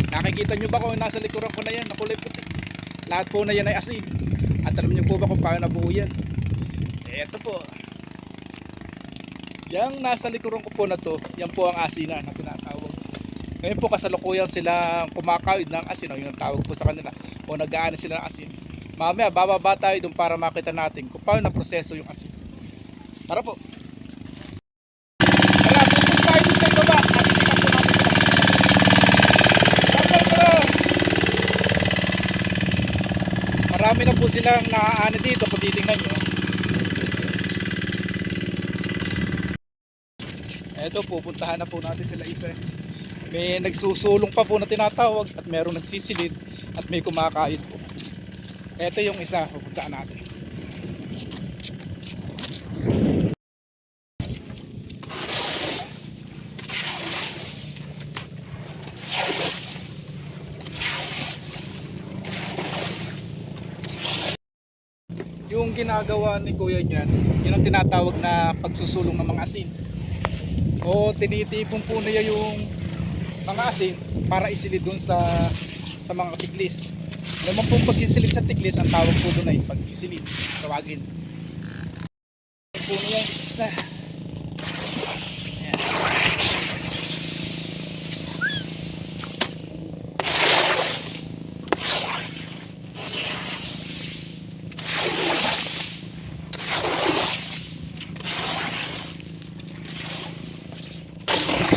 Nakikita nyo ba kung nasa likuran ko na yan, na kulay puti? Lahat po na yan ay asin. At alam nyo po ba kung paano nabuo yan? Eto po. Yang nasa likuran ko po na to, yan po ang asinan na tinatawag. Ngayon po kasalukuyan sila kumakawid ng asin, o yung tawag po sa kanila, o nag-aani sila ng asin. Mamaya bababa tayo dun para makita natin kung paano na proseso yung asin. Tara po. Tara, pupunta tayo dun sa ibaba. Nakikita po natin ito. Tara. Marami na po silang naaani dito kung titingnan nyo. Eto, pupuntahan na po natin sila isa. May nagsusulong pa po na tinatawag at merong nagsisilid at may kumakayod po. Eto yung isa, pupuntahan natin. Yung ginagawa ni Kuya niyan, yun ang tinatawag na pagsusulong ng mga asin. O tinitipon po niya yung mga asin para isilid dun sa mga tiklis. Naman pong pagsisilid sa tiklis, ang tawag po dun ay pagsisilid, tawagin. Po niya yung isa-isa. Ayan.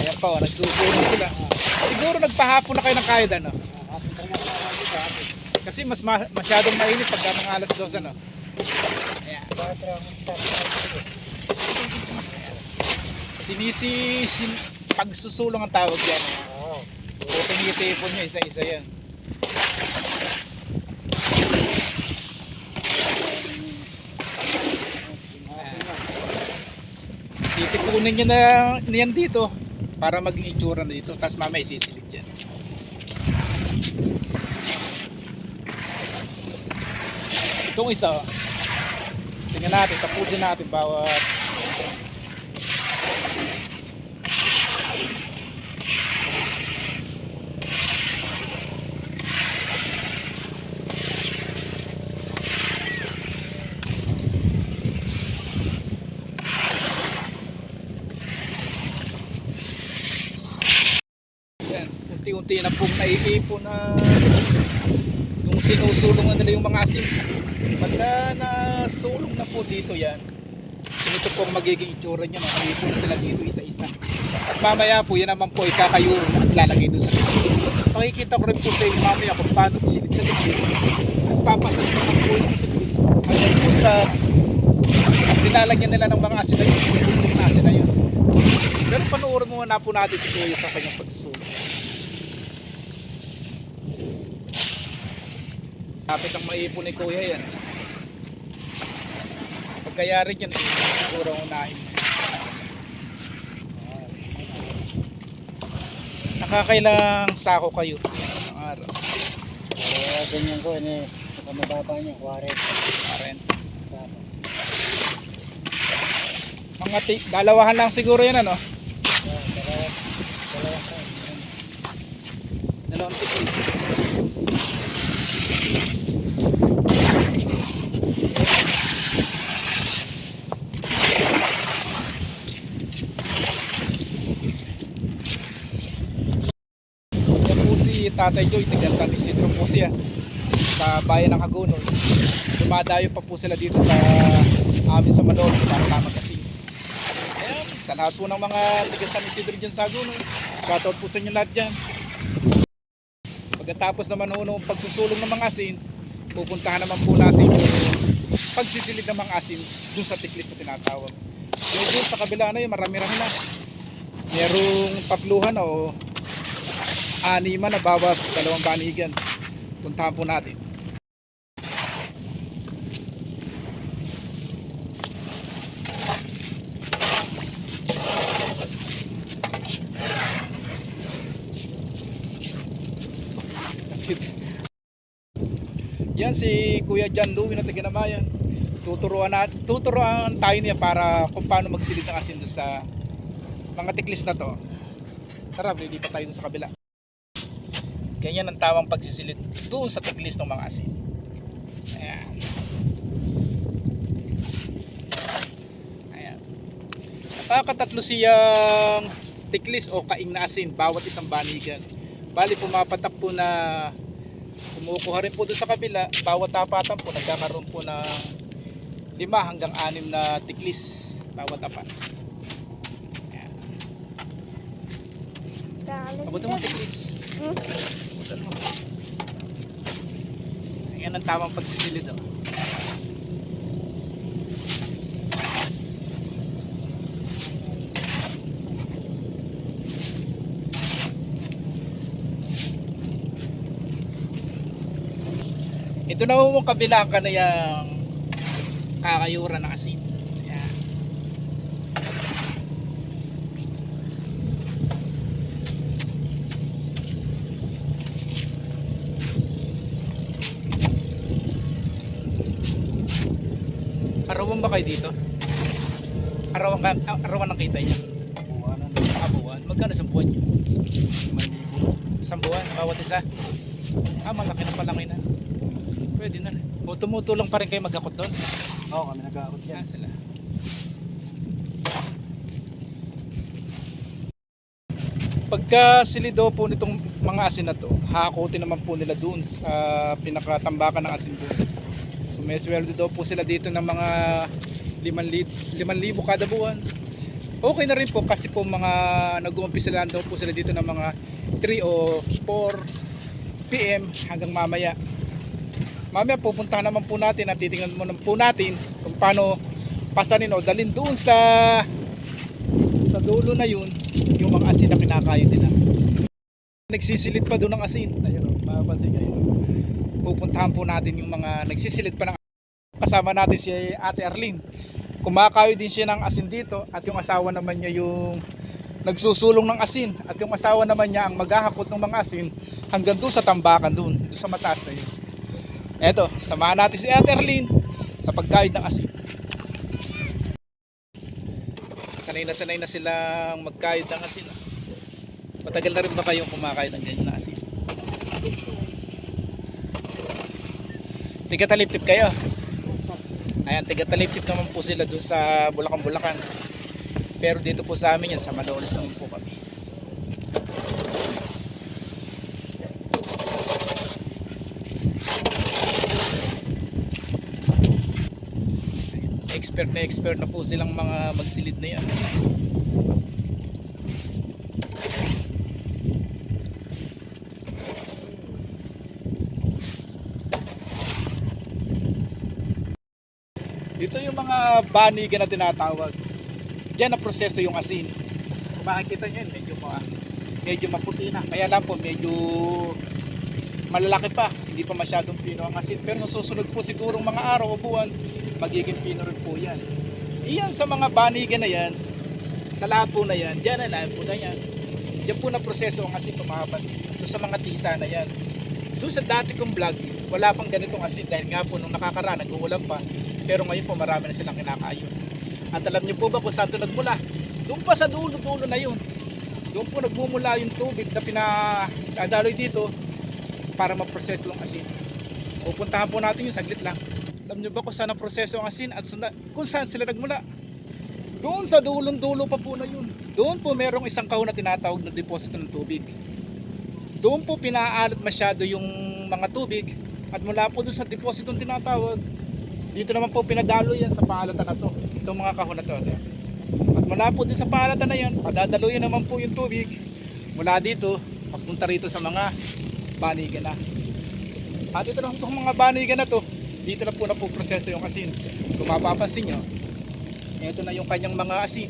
Ayan po, nagsusulong sila. Siguro nagpahapon na kayo ng kayod, ano? Kasi masyadong mainit pagka mga alas 12, ano? Ayan. Pagsusulong ang tawag yan. O tinitipon nyo, isa-isa yan. Titipunin nyo na yan dito para maging itsura na dito, tapos mamaya isisilid dyan. Itong isa, tingnan natin, tapusin natin bawat unti-unti na pong naiipon na yung sinusulungan nila yung mga asin. Pagka nasulong na po dito yan, ito pong magiging itsura nyo, naiipon sila dito isa-isa. At mamaya po yan naman po ikakayuro at lalagay doon sa tiklis. Pakikita ko rin po sa inyo mamaya kung paano silid sa tiklis at papasal ko ng po sa tiklis hanggang po sa nilalagyan nila ng mga asin na yun, yung asin na yun. Pero panoorin muna po natin si Kuya sa kanyang pagsusulong. Kapit ang maipon ni Kuya yan. Pagkayari dyan, siguro unahin. Nakakailang sako kayo ng araw? Ganyan ko, sa kamababa niya, 40. Sama. Mga dalawahan lang siguro yan, ano? Dalawang tiklis. Tatay Joy, tiga San Isidro po siya sa bayan ng Hagonoy. Dumadayo pa po sila dito sa amin sa Malolos para lamang kasi. Ayan, sa lahat po ng mga tiga San Isidro dyan sa Hagonoy, shoutout po sa inyo lahat dyan. Pagkatapos naman ng pagsusulong ng mga asin, pupuntahan naman po natin yung pagsisilid ng mga asin dun sa tiklis na tinatawag. Yung dun sa kabila na yun, marami-rami na. Merong tatluhan o anima na bawat dalawang banigan. Puntahan po natin. Yan si Kuya John Louie na taga-Namayan. Tuturuan tayo niya para kung paano magsilid ng asin doon sa mga tiklis na to. Tara, ready pa tayo doon sa kabila. Ganyan ang tamang pagsisilid doon sa tiklis ng mga asin. Ayan. Ayan. Nakakatatlo siyang tiklis o kaing na asin bawat isang banigan. Bali pumapatak po na kumukuha rin po doon sa kabila. Bawat tapatan po nagkakaroon po ng 5 hanggang 6 na tiklis bawat tapat. Ayan. Abutin mo tiklis. Abutin mo. Ayan ang tamang pagsisilid. Oh. Ito na mo kabila ka na yung kakayura ng asin. Ayan. Arawan ba kayo dito? Arawan ang kita niya. Buwanan. Buwan. Magkano sa buwan niyo? 5,000. Isang buwan, bawat isa. Malaki na palaki na. Pwede na rin. O tumutulong pa rin kayo mag-akot doon? Oo, kami nag-aakot yan. Sila. Pagka silido po nitong mga asin na to, hakutin naman po nila doon sa pinakatambakan ng asin doon. So may sweldo daw po sila dito ng mga 5,000 kada buwan. Okay na rin po kasi po mga nag-uumpisa lang daw po sila dito ng mga 3 o 4 PM hanggang mamaya. Mamaya pupuntahan naman po natin at titingnan mo po natin kung paano pasanin o dalhin doon sa dulo na yun yung mga asin na kinakain nila. Nagsisilid pa doon ng asin. Ayun o, mapapansin kayo. Pupuntahan po natin yung mga nagsisilid pa ng asin. Kasama natin si Ate Arlene. Kumakain din siya ng asin dito at yung asawa naman niya yung nagsusulong ng asin at yung asawa naman niya ang maghahakot ng mga asin hanggang doon sa tambakan doon sa mataas na yun. Eto, samahan natin si Ate Arlene sa pagkain ng asin. Sanay na silang magkain ng asin. Matagal na rin ba kayong kumakain ng ganyan na asin? Tiga-taliptip kayo? Ayan, tiga-taliptip naman po sila doon sa Bulacan. Pero dito po sa amin yan, sa Malolos naman po kami. Expert na po silang mga magsilid na yan. Dito yung mga banigan na tinatawag. Yan ang proseso yung asin. Kung makikita nyo yun, medyo maputi na. Kaya lang po medyo malalaki pa. Hindi pa masyadong pino ang asin. Pero sa susunod po sigurong mga araw o buwan, magiging pino rin po yan. Iyan sa mga banigan na yan, sa lahat po na yan, dyan na lahat po na yan. Yan po na proseso ang asin kumahapasin. Doon sa mga tisa na yan. Doon sa dati kong vlog, wala pang ganitong asin dahil nga po nung nakakaraan, nag-uulam pa. Pero ngayon po marami na silang kinakain. At alam niyo po ba kung saan ito nagmula? Doon pa sa dulo-dulo na yun. Doon po nagmumula yung tubig na pinadaloy dito para maproseso yung asin. Pupuntahan po natin yung saglit lang. Alam niyo ba kung saan ang proseso ang asin at kung saan sila nagmula? Doon sa dulong-dulo pa po na yun. Doon po merong isang kahon na tinatawag na deposito ng tubig. Doon po pinaalat masyado yung mga tubig at mula po doon sa depositong tinatawag, dito naman po pinadalo yan sa paalatan na to. Itong mga kahon na to. At mula po din sa paalatan na yan, padadaluyan naman po yung tubig mula dito, papunta rito sa mga banigan na. At ito naman po mga banigan na to, dito na po proseso yung asin. Kung mapapansin nyo, ito na yung kanyang mga asin.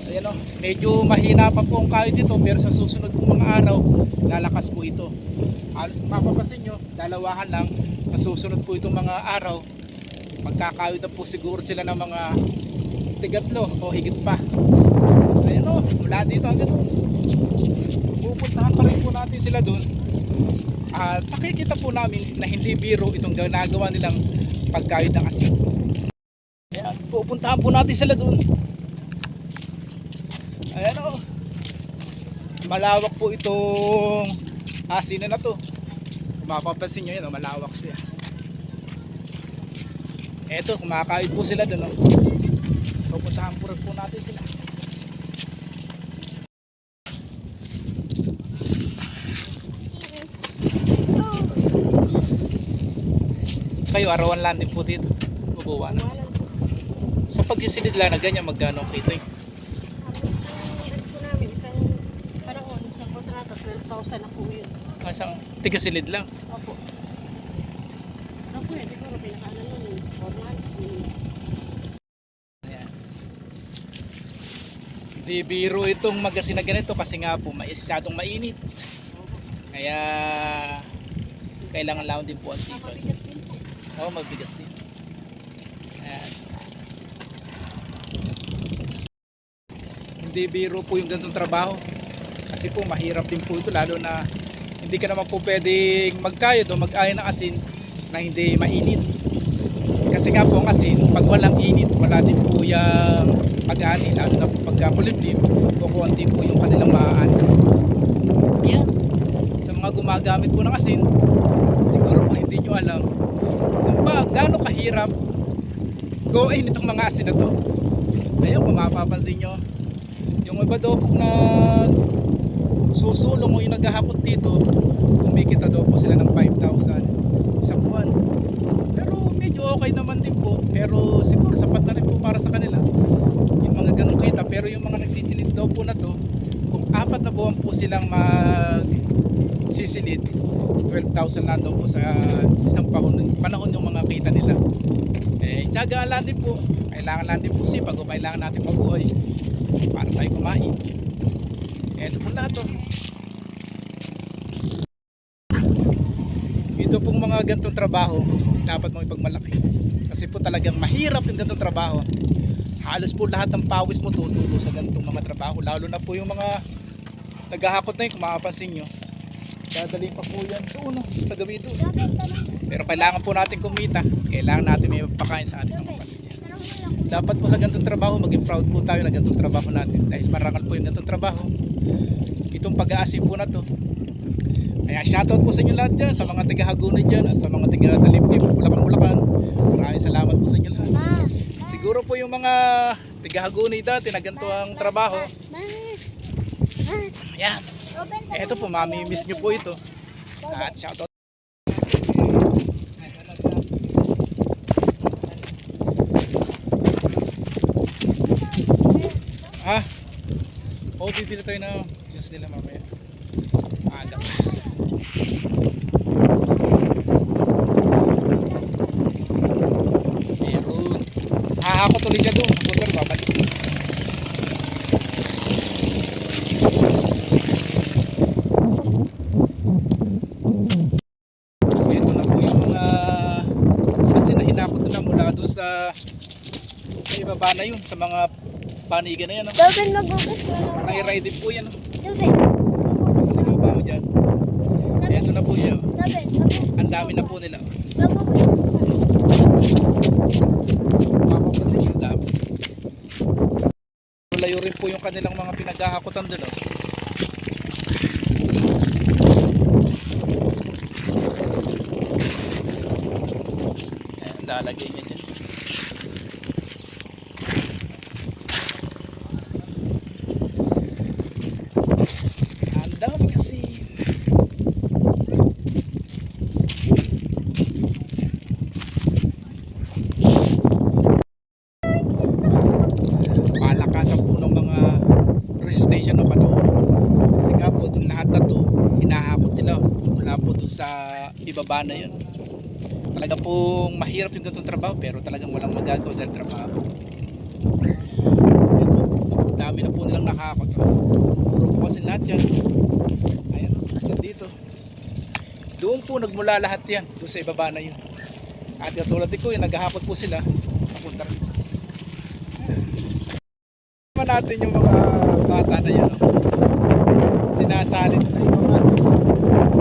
Ayan o, medyo mahina pa po ang kain dito, pero sa susunod pong mga araw, lalakas po ito. Mapapansin nyo, dalawahan lang, sa susunod po itong mga araw, magkakawid na po siguro sila ng mga tigatlo o higit pa. Ayan o, mula dito hanggang doon. Pupuntahan pa rin po natin sila doon. At nakikita po namin na hindi biro itong ginagawa nilang pagkawid ng asin. Ayan, pupuntahan po natin sila doon. Ayan o, malawak po itong asinan na to. Mapapansin nyo yun, malawak siya. Eto, kumakain po sila doon. Pupuntahan po natin sila. Kayo, arawan lang din po dito. Bubuwa na. Sa pagsisilid lang na ganyan, magkano ang kita eh? Po namin, isang panahon, isang kontrata, 12,000 na po yun. Isang tigasilid lang. Opo. Ano po yun, siguro pinakaano nun, 4 months. Ayan. Di biro itong magasin na ganito kasi nga po masyadong mainit. Kaya kailangan lang din po ang sipag. Mabigat din po. Oo, mabigat din. Ayan. Hindi biro po yung ganitong trabaho. Kasi po mahirap din po ito, lalo na hindi ka naman po pwedeng magkayod o mag-ayon ng asin na hindi mainit. Kasi nga po ang asin, pag walang init, wala din po yung pag-ani, lalo na po pagka kulimlim, kukunti po yung kanilang maaani. Yan. Sa mga gumagamit po ng asin, siguro po hindi nyo alam kung gaano kahirap gawin itong mga asin na to. Ayun, kung mapapansin nyo, yung iba daw po na susulong o yung naghahakot dito, kumikita daw po sila ng 5,000 sa buwan. Pero medyo okay naman din po, pero siguro sapat na rin po para sa kanila yung mga ganong kita. Pero yung mga nagsisilid daw po na to, kung 4 na buwan po silang magsisilid, 12,000 lang daw po sa isang panahon yung mga kita nila. Tiyagaan lang din po, kailangan lang din po sipag o kailangan natin mabuhay para tayo kumain. Ito po lahat to. Ito pong mga ganitong trabaho dapat mo ipagmalaki kasi po talagang mahirap yung ganitong trabaho. Halos po lahat ng pawis mo tutulo sa ganitong mga trabaho, lalo na po yung mga naghahakot na yun, kung makapansin nyo dadali pa po yan doon sa gabi doon. Pero kailangan po natin kumita, kailangan natin may pagpakain sa ating mga pamilya. Dapat po sa ganitong trabaho maging proud po tayo na ganitong trabaho natin dahil marangal po yung ganitong trabaho, itong pag-aasin po na to. Kaya shoutout po sa inyo lahat dyan, sa mga taga-Hagunan dyan at sa mga taga-Taliptip, Bulacan. Maraming salamat po sa inyo lahat. Siguro po yung mga taga-Hagunan dati na ganito ang trabaho. Ayan. Eto po, mami-miss nyo po ito. At shoutout. Ha? Oo, bibili tayo na juice nila mamaya. Aga pa. Meron. Hahakot ulit siya doon. Motor, babalik. Ito na po yung mga kasi nahinakot na mula doon sa ibaba na yun, sa mga panigan na yan. Doben, magugas mo na. Nai-ride din po yan. Doben, Sa ibaba mo dyan. Ito na po siya. Doben, magugas. Ang dami na po nila. Magugas. Mapapansin yung dami. Layo rin po yung kanilang mga pinaghahakotan doon. Ayan, lalagay niya dyan. Ang dami kasi. Palakasan po ng mga resistensya ng katawan. Kasi nga po itong lahat na to hinahakot nila mula po doon sa ibaba na yun. Talaga pong mahirap yung ganitong trabaho pero talagang walang magagawa dahil trabaho. Dami na po nilang nakakot. Puro po kasi lahat yan. Ayan, dito. Doon po nagmula lahat yan, doon sa ibaba na yun. At katulad ko yung naghahakot po sila, papunta rin. Naman natin yung mga bata na yan. Sinasalin na yung mga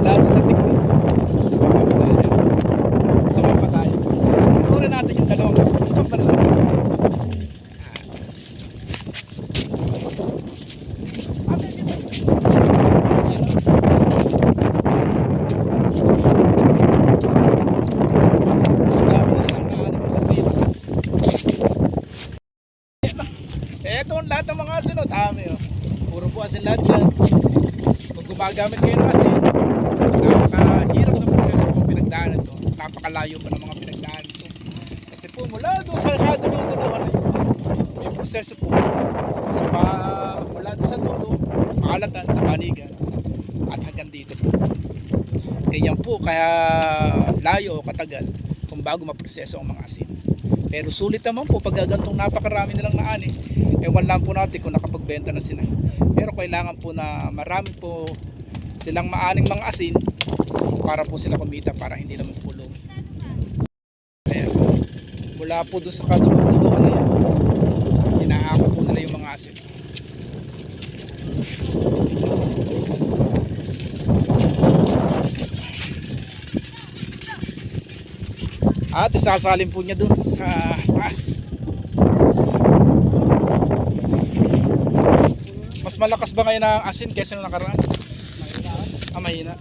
lahat sa tiknik. Sa mga patayan. Sa mga patayan. Turin natin yung dalawang pampalan. Dito. gumagamit kayo ng asin, napakahirap na proseso po pinagdaanan to. Napakalayo pa ng mga pinagdaanan to. Kasi po mula doon sa kadulo-dulo, may proseso po. Mula doon sa dulo, sa Paalatan, sa Panigan, at hanggang dito po. Ganyan po, kaya layo o katagal kung bago maproseso ang mga asin. Pero sulit naman po pag gantong napakarami nilang naani. Ewan lang po natin kung nakapagbenta na sila. Pero kailangan po na marami po silang maaning mga asin para po sila kumita, para hindi naman pulong. Ayan. Mula po dun sa kadulong-dulungan na yan, inaako po nila yung mga asin. At isasalin po niya dun sa taas. Mas malakas ba ngayon ang asin kaysa nung nakaraan? Mahina.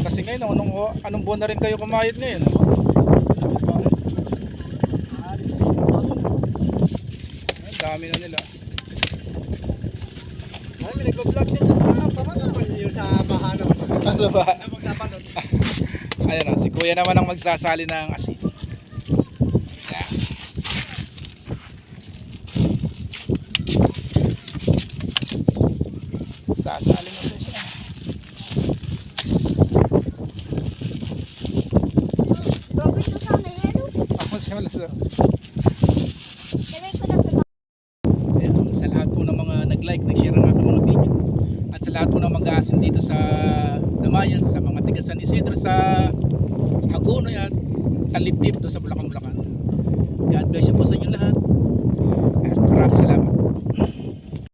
Kasi ngayon, anong buwan na rin kayo kumayod ngayon? Ang dami na nila. Ay, may nag-vlog din. Yung sa bahana. Ano ba? Ayan o, si kuya naman ang magsasali ng asin. Ayan. Sasali mo siya. Bakit ko sana yan? Ako siya wala sa... Lagay ko na sa Ayan, sa lahat po ng mga nag-like, nag-share ng aking mga video. At sa lahat po ng mag-aasin dito sa Damayan, sa mga tiga San Isidro, sa Hagonoy at Taliptip doon sa Bulacan. God bless you.